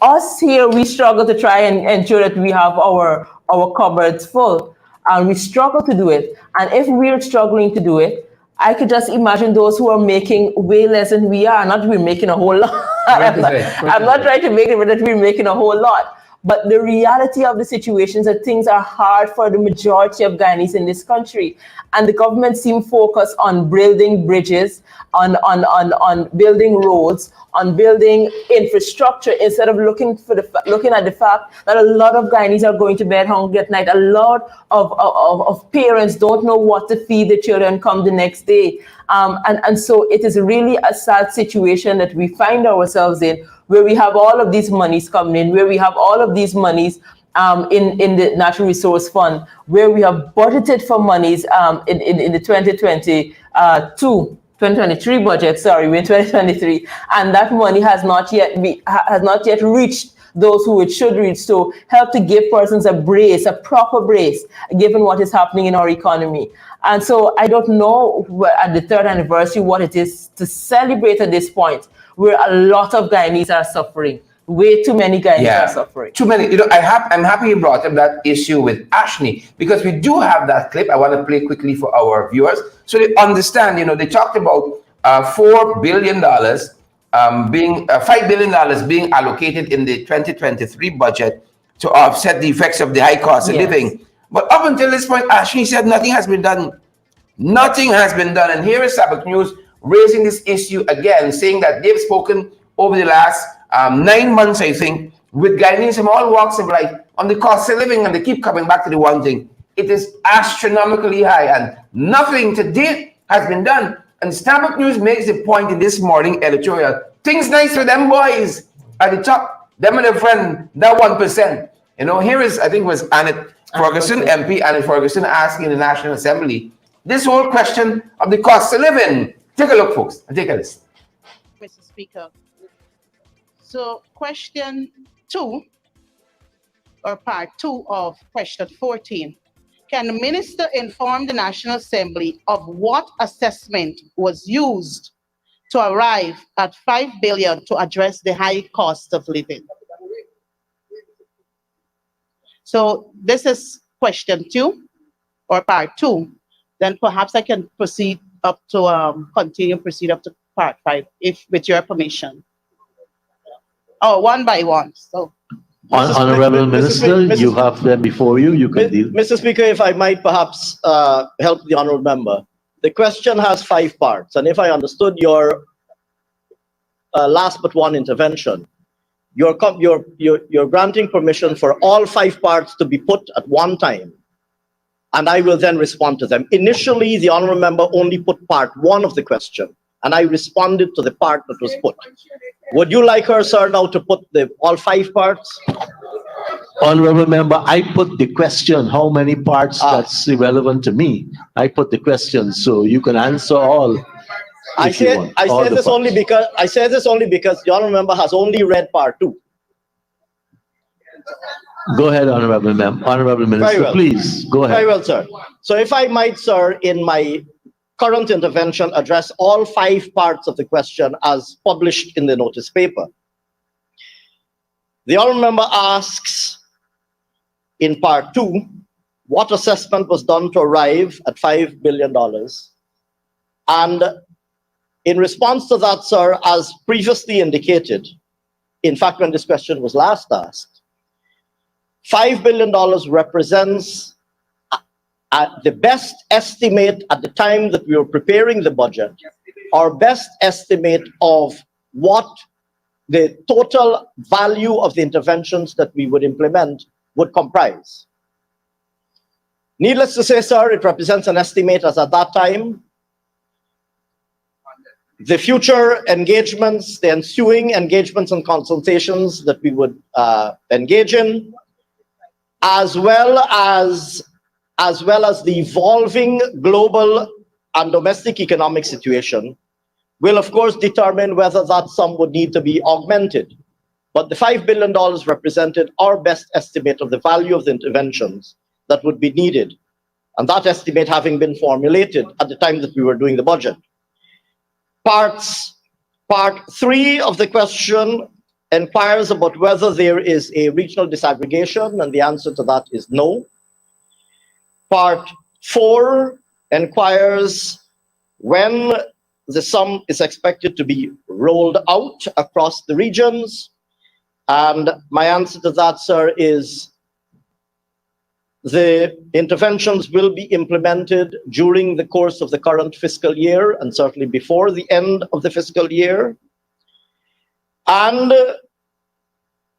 us here, we struggle to try and ensure that we have our cupboards full. And we struggle to do it. And if we're struggling to do it, I could just imagine those who are making way less than we are. Not that we're making a whole lot. I'm not trying to make it that we're making a whole lot. But the reality of the situation is that things are hard for the majority of Guyanese in this country. And the government seems focused on building bridges, on building roads, on building infrastructure, instead of looking at the fact that a lot of Guyanese are going to bed hungry at night. A lot of parents don't know what to feed the children come the next day. And so it is really a sad situation that we find ourselves in, where we have all of these monies coming in, where we have all of these monies in the Natural Resource Fund, where we have budgeted for monies in the 2023 budget, we're in 2023, and that money has not yet reached those who it should reach, to help to give persons a proper brace, given what is happening in our economy. And so I don't know at the third anniversary what it is to celebrate at this point, where a lot of Guyanese are suffering. Way too many Guyanese are suffering. Too many. You know, I'm happy you brought up that issue with Ashley, because we do have that clip. I want to play quickly for our viewers so they understand. You know, they talked about $4 billion being $5 billion being allocated in the 2023 budget to offset the effects of the high cost of living. But up until this point, Ashley said nothing has been done. Nothing has been done. And here is Stabroek News raising this issue again, saying that they've spoken over the last 9 months, I think, with Guyanese from all walks of life on the cost of living, and they keep coming back to the one thing. It is astronomically high, and nothing to date has been done. And Stabroek News makes the point in this morning editorial. Things nice for them boys at the top. Them and their friend, that 1%. You know, here is, I think it was Annette Ferguson, MP Annette Ferguson, asking in the National Assembly this whole question of the cost of living. Take a look, folks, and take a listen. Mr. Speaker. So question 2, or part 2 of question 14. Can the minister inform the National Assembly of what assessment was used to arrive at $5 billion to address the high cost of living? So this is question 2, or part 2. Then perhaps I can proceed up to proceed up to part 5, if with your permission. Oh, one by one. So, Honorable Minister, you have them before you. You can deal. Mr. Speaker, if I might perhaps help the honorable member. The question has 5 parts, and if I understood your last but one intervention, you're granting permission for all 5 parts to be put at one time, and I will then respond to them. Initially, the honorable member only put part 1 of the question, and I responded to the part that was put. Would you like her, sir, now to put all 5 parts? Honorable member, I put the question. How many parts? That's irrelevant to me. I put the question, so you can answer all. I say this only because the honorable member has only read part 2. Go ahead, Honorable Minister, Very well. please, go ahead. Very well, sir. So if I might, sir, in my current intervention, address all 5 parts of the question as published in the notice paper. The honourable member asks in part 2, what assessment was done to arrive at $5 billion? And in response to that, sir, as previously indicated, in fact, when this question was last asked, $5 billion represents the best estimate at the time that we were preparing the budget, our best estimate of what the total value of the interventions that we would implement would comprise. Needless to say, sir, it represents an estimate as at that time. The future engagements, the ensuing engagements and consultations that we would engage in, as well as the evolving global and domestic economic situation, will of course determine whether that sum would need to be augmented. But the $5 billion represented our best estimate of the value of the interventions that would be needed, and that estimate having been formulated at the time that we were doing the budget. Part 3 of the question inquires about whether there is a regional disaggregation, and the answer to that is no. Part 4 inquires when the sum is expected to be rolled out across the regions. And my answer to that, sir, is the interventions will be implemented during the course of the current fiscal year and certainly before the end of the fiscal year. And,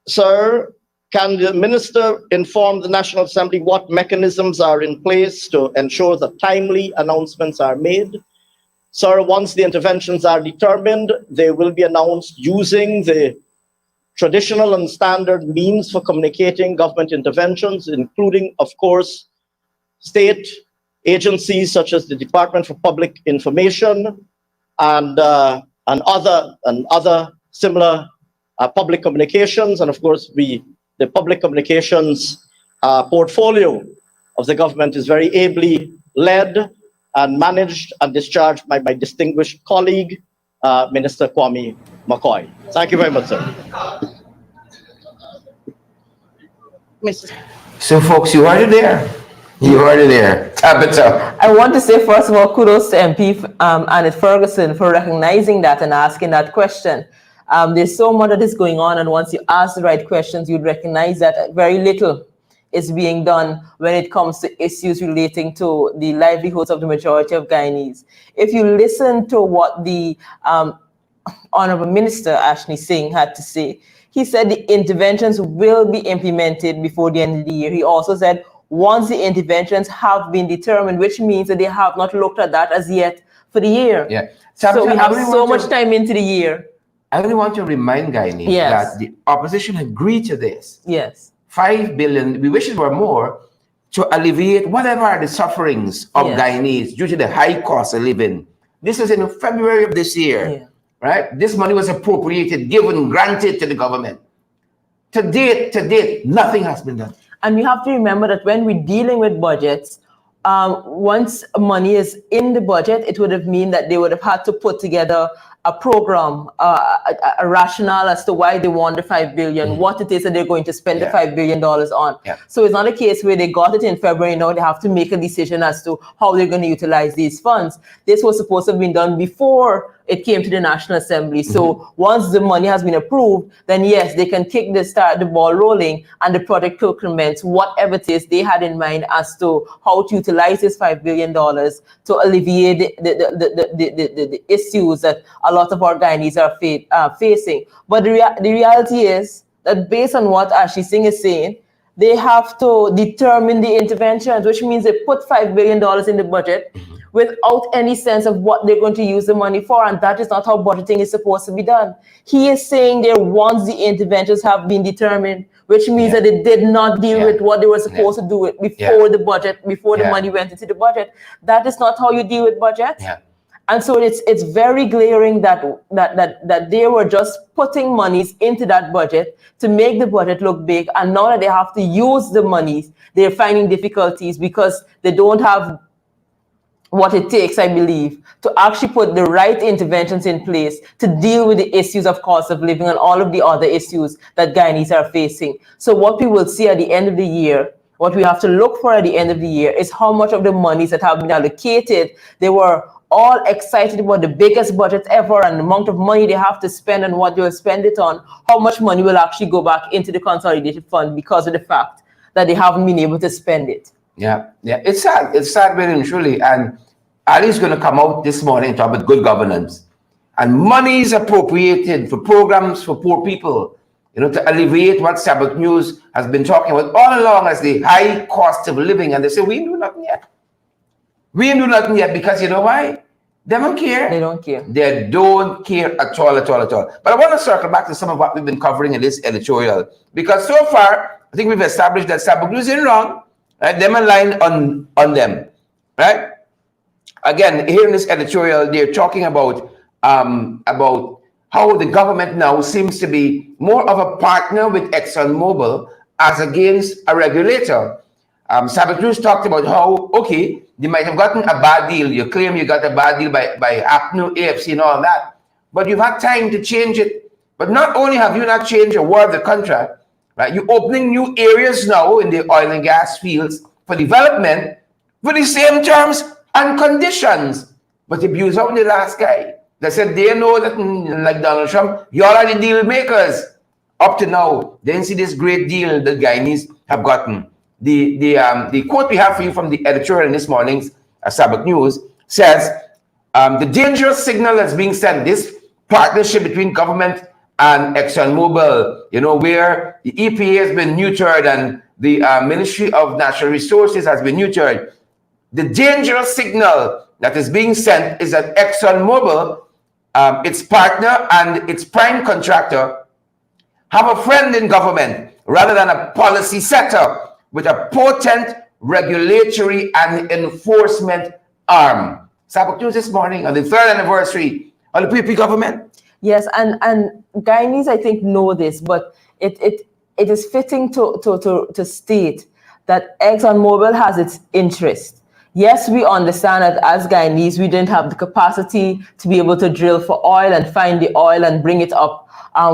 sir, can the minister inform the National Assembly what mechanisms are in place to ensure that timely announcements are made? Sir, once the interventions are determined, they will be announced using the traditional and standard means for communicating government interventions, including, of course, state agencies such as the Department for Public Information and other similar public communications, and of course the public communications portfolio of the government is very ably led and managed and discharged by my distinguished colleague, Minister Kwame McCoy. Thank you very much, sir. So, folks, you heard it there. You heard it there. Tabitha. I want to say, first of all, kudos to MP Annette Ferguson for recognizing that and asking that question. There's so much that is going on, and once you ask the right questions, you'd recognize that very little is being done when it comes to issues relating to the livelihoods of the majority of Guyanese. If you listen to what the Honorable Minister Ashley Singh had to say, he said the interventions will be implemented before the end of the year. He also said once the interventions have been determined, which means that they have not looked at that as yet for the year. Yeah. So we have so much time into the year. I really want to remind Guyanese that the opposition agreed to this. Yes. 5 billion, we wish it were more, to alleviate whatever are the sufferings of Guyanese due to the high cost of living. This was in February of this year, right? This money was appropriated, given, granted to the government. To date, nothing has been done. And we have to remember that when we're dealing with budgets, once money is in the budget, it would have mean that they would have had to put together a program, a rationale as to why they want the $5 billion, what it is that they're going to spend the $5 billion on. So it's not a case where they got it in February, now they have to make a decision as to how they're going to utilize these funds. This was supposed to have been done before it came to the National Assembly. So once the money has been approved, then yes, they can start the ball rolling, and the project will commence whatever it is they had in mind as to how to utilize this $5 billion to alleviate the issues that a lot of our Guyanese are facing. But the reality is that based on what Ashley Singh is saying, they have to determine the interventions, which means they put $5 billion in the budget without any sense of what they're going to use the money for, and that is not how budgeting is supposed to be done. He is saying there once the interventions have been determined, which means that they did not deal with what they were supposed to do with before the budget, before the money went into the budget. That is not how you deal with budget. And so it's very glaring that they were just putting monies into that budget to make the budget look big, and now that they have to use the monies, they're finding difficulties because they don't have what it takes, I believe, to actually put the right interventions in place to deal with the issues of cost of living and all of the other issues that Guyanese are facing. So what we will see at the end of the year, what we have to look for at the end of the year, is how much of the monies that have been allocated, they were all excited about the biggest budget ever and the amount of money they have to spend and what they will spend it on, how much money will actually go back into the consolidated fund because of the fact that they haven't been able to spend it. Yeah, it's sad. It's sad, really and truly. And Ali's going to come out this morning and talk about good governance. And money is appropriated for programs for poor people, to alleviate what Stabroek News has been talking about all along as the high cost of living. And they say, we ain't do nothing yet. We ain't do nothing yet because you know why? They don't care. They don't care. They don't care at all, at all, at all. But I want to circle back to some of what we've been covering in this editorial. Because so far, I think we've established that Stabroek News isn't wrong. Right? Them aligned on them. Right? Again, here in this editorial, they're talking about how the government now seems to be more of a partner with ExxonMobil as against a regulator. Stabroek News talked about how, okay, they might have gotten a bad deal. You claim you got a bad deal by APNU, AFC, and all that. But you've had time to change it. But not only have you not changed a word of the contract, right? You're opening new areas now in the oil and gas fields for development for the same terms and conditions. But if you was out the last guy that said they know that, like Donald Trump, y'all are the deal makers. Up to now, they didn't see this great deal that Guyanese have gotten. The quote we have for you from the editorial in this morning's Stabroek News says, the dangerous signal that's being sent, this partnership between government and ExxonMobil, where the EPA has been neutered and the Ministry of Natural Resources has been neutered. The dangerous signal that is being sent is that ExxonMobil, its partner and its prime contractor, have a friend in government rather than a policy setter with a potent regulatory and enforcement arm. Stabroek News this morning on the 3rd anniversary of the PP government. Yes, and Guyanese, I think, know this, but it is fitting to state that ExxonMobil has its interest. Yes, we understand that as Guyanese, we didn't have the capacity to be able to drill for oil and find the oil and bring it up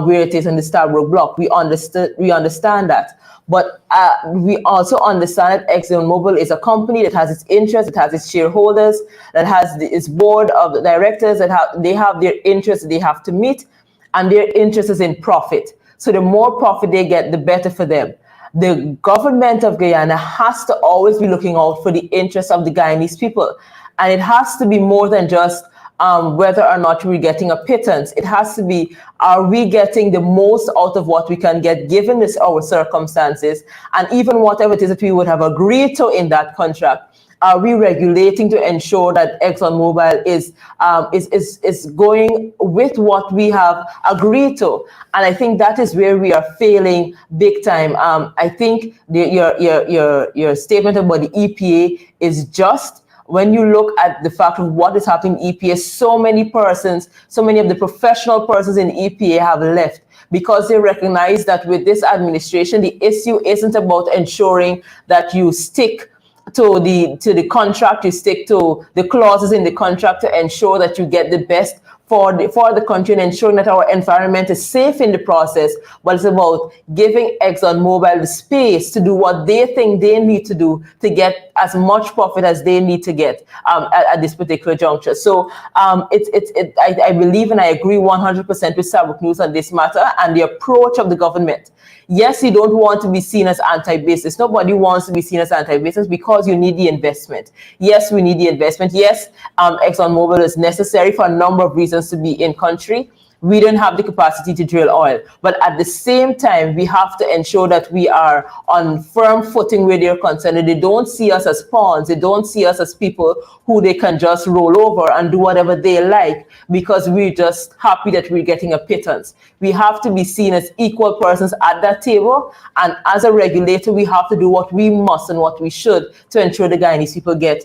where it is in the Stabroek block. We understand that. But we also understand that ExxonMobil is a company that has its interests, it has its shareholders, that has its board of directors, they have their interests they have to meet, and their interest is in profit. So the more profit they get, the better for them. The government of Guyana has to always be looking out for the interests of the Guyanese people. And it has to be more than just whether or not we're getting a pittance. It has to be, are we getting the most out of what we can get given our circumstances, and even whatever it is that we would have agreed to in that contract, are we regulating to ensure that ExxonMobil is going with what we have agreed to? And I think that is where we are failing big time. I think your statement about the EPA is just. When you look at the fact of what is happening in EPA, so many of the professional persons in EPA have left because they recognize that with this administration, the issue isn't about ensuring that you stick to the contract, you stick to the clauses in the contract to ensure that you get the best for the country and ensuring that our environment is safe in the process, but it's about giving ExxonMobil the space to do what they think they need to do to get as much profit as they need to get at this particular juncture. So I believe and I agree 100% with Stabroek News on this matter and the approach of the government. Yes, you don't want to be seen as anti-business. Nobody wants to be seen as anti-business because you need the investment. Yes, we need the investment. Yes, ExxonMobil is necessary for a number of reasons to be in country. we don't have the capacity to drill oil. But at the same time, we have to ensure that we are on firm footing where they're concerned, and they don't see us as pawns. They don't see us as people who they can just roll over and do whatever they like because we're just happy that we're getting a pittance. We have to be seen as equal persons at that table, and as a regulator, we have to do what we must and what we should to ensure the Guyanese people get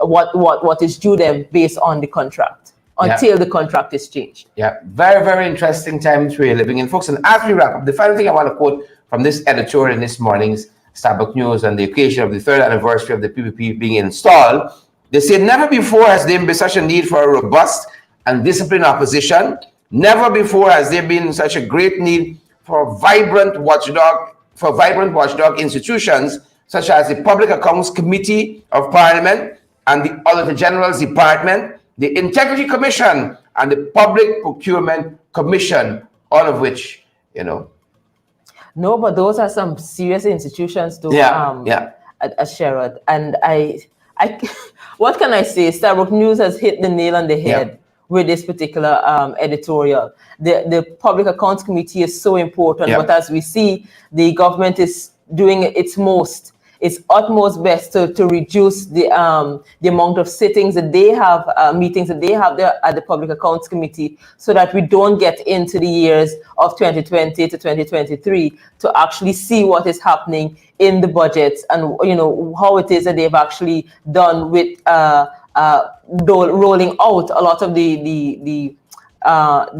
what is due them based on the contract until the contract is changed. Yeah, very, very interesting times we're living in, folks. And as we wrap up, the final thing I want to quote from this editorial in this morning's Stabroek News on the occasion of the 3rd anniversary of the PPP being installed, they say, never before has there been such a need for a robust and disciplined opposition. Never before has there been such a great need for vibrant watchdog institutions such as the Public Accounts Committee of Parliament and the Auditor General's Department, the Integrity Commission, and the Public Procurement Commission, all of which, No, but those are some serious institutions, though. Sherrod. And I, what can I say? Stabroek News has hit the nail on the head with this particular editorial. The Public Accounts Committee is so important, but as we see, the government is doing its utmost best to reduce the amount of sittings that they have, meetings that they have there at the Public Accounts Committee, so that we don't get into the years of 2020 to 2023 to actually see what is happening in the budgets and how it is that they've actually done with rolling out a lot of the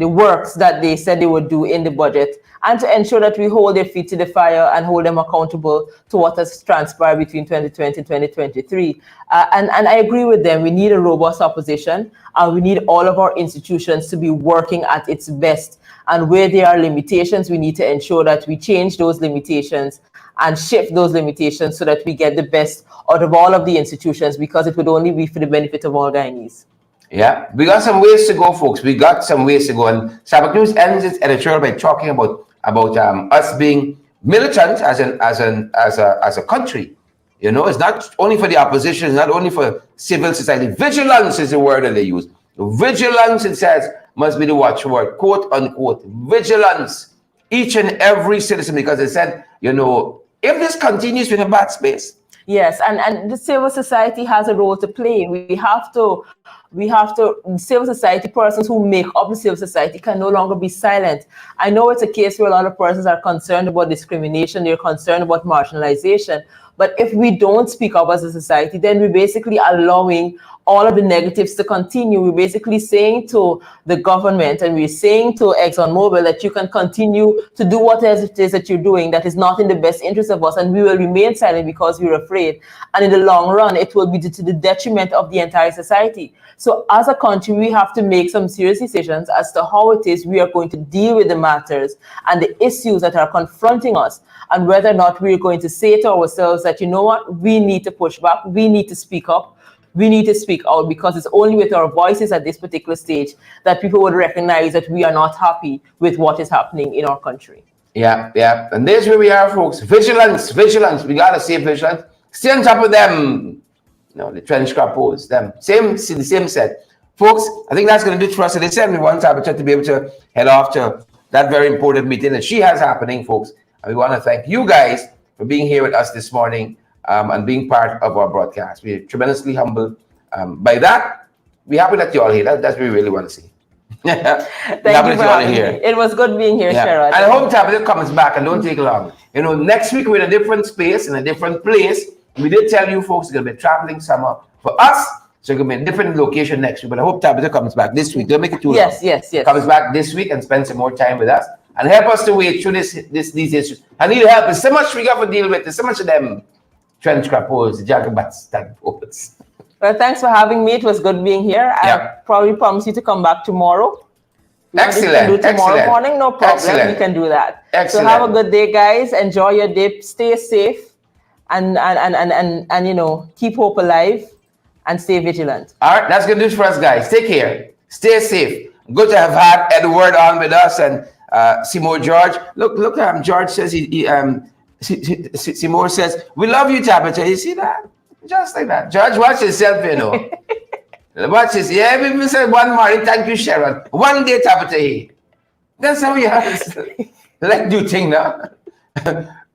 works that they said they would do in the budget, and to ensure that we hold their feet to the fire and hold them accountable to what has transpired between 2020 and 2023. And I agree with them. We need a robust opposition, and we need all of our institutions to be working at its best. And where there are limitations, we need to ensure that we change those limitations and shift those limitations so that we get the best out of all of the institutions, because it would only be for the benefit of all Guyanese. Yeah, we got some ways to go, folks. We got some ways to go. And Stabroek News ends its editorial by talking about us being militant as a country. It's not only for the opposition, it's not only for civil society. Vigilance is the word that they use. Vigilance, it says, must be the watchword, quote unquote. Vigilance, each and every citizen, because they said, if this continues, we're in a bad space. Yes, and the civil society has a role to play. We have to, civil society, persons who make up the civil society can no longer be silent. I know it's a case where a lot of persons are concerned about discrimination, they're concerned about marginalization, but if we don't speak up as a society, then we're basically allowing all of the negatives to continue. We're basically saying to the government and we're saying to ExxonMobil that you can continue to do what it is that you're doing that is not in the best interest of us, and we will remain silent because we're afraid. And in the long run, it will be to the detriment of the entire society. So as a country, we have to make some serious decisions as to how it is we are going to deal with the matters and the issues that are confronting us, and whether or not we're going to say to ourselves that, we need to push back, we need to speak up, we need to speak out, because it's only with our voices at this particular stage that people would recognize that we are not happy with what is happening in our country. Yeah. And there's where we are, folks. Vigilance. We got to stay vigilant. Stay on top of them. The trench crappos, them. The same set. Folks, I think that's going to do it for us. So they said we want Tabitha to be able to head off to that very important meeting that she has happening, folks. And we want to thank you guys for being here with us this morning. And being part of our broadcast. We're tremendously humbled by that. We're happy that you're all here. That's what we really want to see. Thank you for having me. It was good being here, Sherrod. And I hope Tabitha comes back and don't take long. Next week we're in a different space, in a different place. We did tell you folks it's going to be a traveling summer for us. So it's going to be a different location next week. But I hope Tabitha comes back this week. Don't make it too long. Yes. Comes back this week and spend some more time with us. And help us to wade through these issues. I need help. There's so much we got to deal with. There's so much of them. Trench crappos, jacobats, tadpoles. Well, thanks for having me. It was good being here. I probably promise you to come back tomorrow. Excellent. Tomorrow morning, no problem. Excellent. We can do that. Excellent. So have a good day, guys. Enjoy your day. Stay safe, and keep hope alive, and stay vigilant. All right, that's good news for us, guys. Take care. Stay safe. Good to have had Edward on with us and Seymour George. Look. George says Seymour says, we love you, Tabitha. You see that? Just like that. George, watch yourself, Watch this. Yeah, we said one more. Thank you, Sharon. One day, Tabata. That's how you have like do thing now.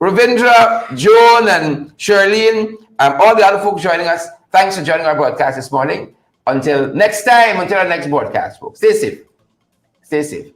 Ravindra, Joan, and Shirlene, all the other folks joining us. Thanks for joining our broadcast this morning. Until next time, until our next broadcast, folks. Stay safe. Stay safe.